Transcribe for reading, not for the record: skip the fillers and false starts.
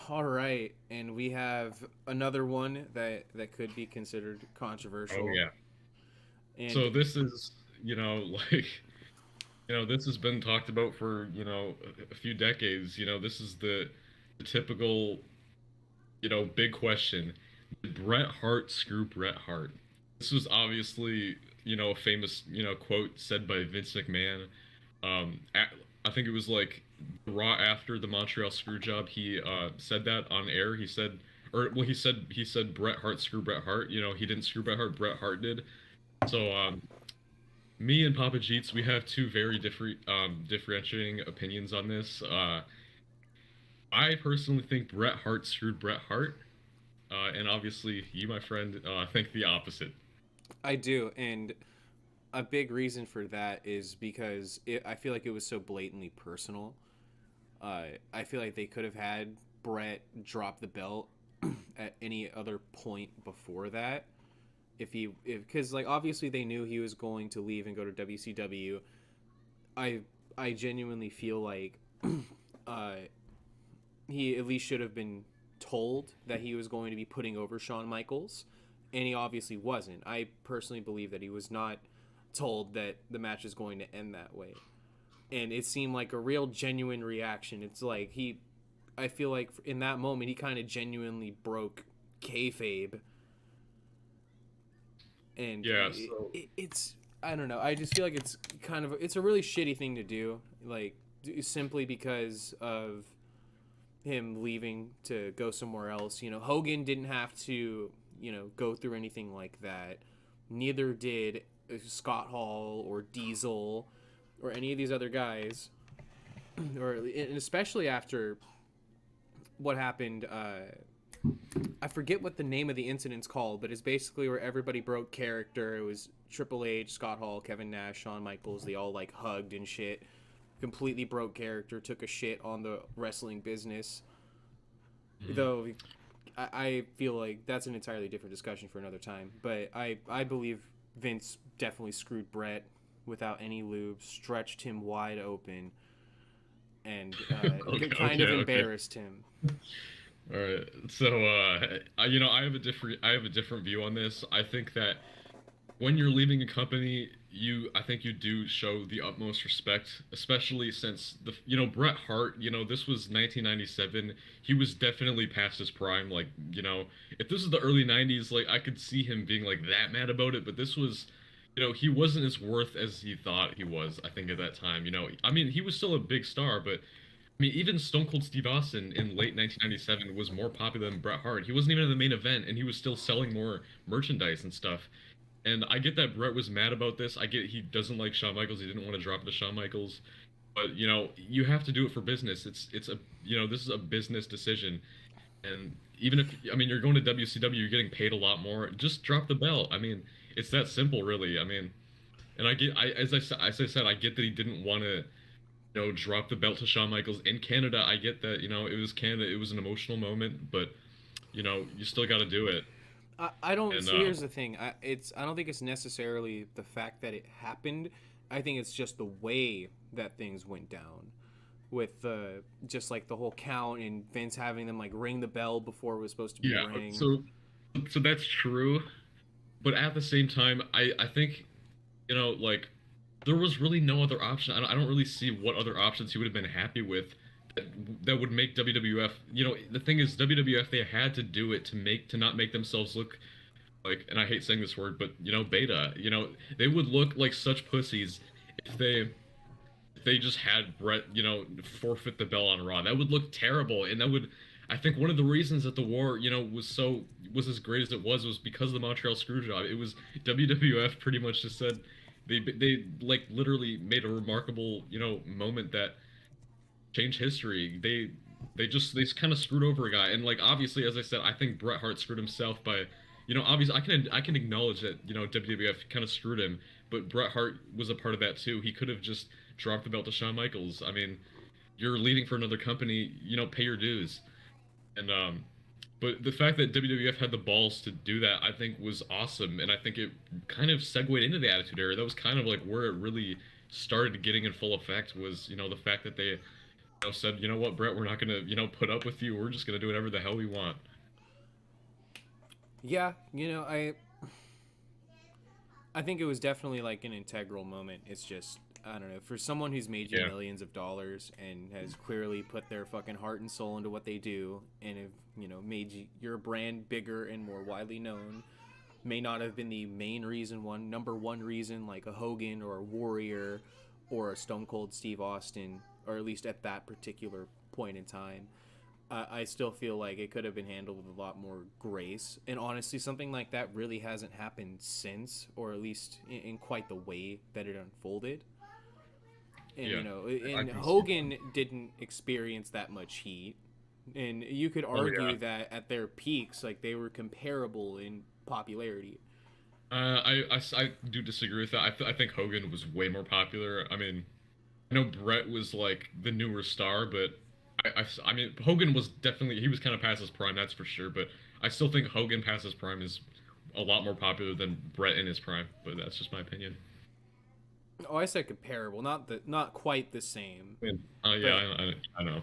All right, and we have another one that could be considered Oh controversial. yeah. And So this is, like, this has been talked about for, a few decades. This is the typical, big question. Did Bret Hart screw Bret Hart? This was obviously, a famous, quote said by Vince McMahon. I think it was like Raw after the Montreal screw job. He said that on air. He said, or well, he said Bret Hart screw Bret Hart. He didn't screw Bret Hart. Bret Hart did. So me and Papa Jeets, we have two very different differentiating opinions on this. I personally think Bret Hart screwed Bret Hart, and obviously you, my friend, think the opposite. I do, and a big reason for that is because I feel like it was so blatantly personal. I feel like they could have had Brett drop the belt at any other point before that. Because like obviously they knew he was going to leave and go to WCW. I I genuinely feel like uh, he at least should have been told that he was going to be putting over Shawn Michaels, and he obviously wasn't. I personally believe that he was not told that the match is going to end that way, and it seemed like a real genuine reaction. It's like I feel like in that moment he kind of genuinely broke kayfabe, and Yeah. So it's I don't know. I just feel like it's a really shitty thing to do, like simply because of him leaving to go somewhere else. Hogan didn't have to, go through anything like that. Neither did Scott Hall or Diesel or any of these other guys. Or and especially after what happened. I forget what the name of the incident's called, but it's basically where everybody broke character. It was Triple H, Scott Hall, Kevin Nash, Shawn Michaels. They all like hugged and shit. Completely broke character. Took a shit on the wrestling business. mhm. Though I feel like that's an entirely different discussion for another time. But I believe Vince definitely screwed Brett without any lube, stretched him wide open, and Okay, kind okay, of okay. embarrassed him. All right. So I have a different view on this. I think that when you're leaving a company, I think you do show the utmost respect, especially since Bret Hart, this was 1997. He was definitely past his prime. Like, if this was the early 90s, like I could see him being like that mad about it, but this was, he wasn't as worth as he thought he was, I think at that time. I mean, he was still a big star, but I mean, even Stone Cold Steve Austin in late 1997 was more popular than Bret Hart. He wasn't even in the main event, and he was still selling more merchandise and stuff. And I get that Brett was mad about this. I get he doesn't like Shawn Michaels. He didn't want to drop it to Shawn Michaels. But you have to do it for business. It's a this is a business decision. And even if I mean you're going to WCW, you're getting paid a lot more. Just drop the belt. I mean, it's that simple, really. I mean, and as I said, I get that he didn't want to drop the belt to Shawn Michaels in Canada. I get that it was Canada. It was an emotional moment, but you still got to do it. I don't And see. Here's the thing. I don't think it's necessarily the fact that it happened. I think it's just the way that things went down, with just like the whole count and Vince having them like ring the bell before it was supposed to be yeah, rang. so that's true. But at the same time, I think like there was really no other option. I don't really see what other options he would have been happy with that would make WWF. The thing is, WWF they had to do it to not make themselves look like, and I hate saying this word, but beta. They would look like such pussies if they just had Brett, forfeit the belt on Raw. That would look terrible, and that would. I think one of the reasons that the war, was as great as it was because of the Montreal Screwjob. It was WWF pretty much just said they like literally made a remarkable, moment that changed history. They kind of screwed over a guy, and like obviously, as I said, I think Bret Hart screwed himself by, obviously I can acknowledge that WWF kind of screwed him, but Bret Hart was a part of that too. He could have just dropped the belt to Shawn Michaels. I mean, you're leaving for another company, pay your dues, and but the fact that WWF had the balls to do that, I think, was awesome, and I think it kind of segued into the Attitude Era. That was kind of like where it really started getting in full effect. Was the fact that said, you know what, Brett, we're not gonna put up with you. We're just gonna do whatever the hell we want. Yeah, I think it was definitely like an integral moment. It's just, I don't know, for someone who's made you Yeah, millions of dollars and has clearly put their fucking heart and soul into what they do, and have, made your brand bigger and more widely known, may not have been the main reason, number one reason, like a Hogan or a Warrior or a Stone Cold Steve Austin, or at least at that particular point in time. I still feel like it could have been handled with a lot more grace. And honestly, something like that really hasn't happened since, or at least in quite the way that it unfolded. And, yeah, I and can see. Hogan didn't experience that much heat. And you could Oh yeah. argue that at their peaks, like, they were comparable in popularity. I do disagree with that. I think Hogan was way more popular. I mean, I know Brett was like the newer star, but I mean, Hogan was definitely he was kind of past his prime, that's for sure. But I still think Hogan past his prime is a lot more popular than Brett in his prime. But that's just my opinion. Oh, I said comparable, not quite the same. I mean, yeah, But I know.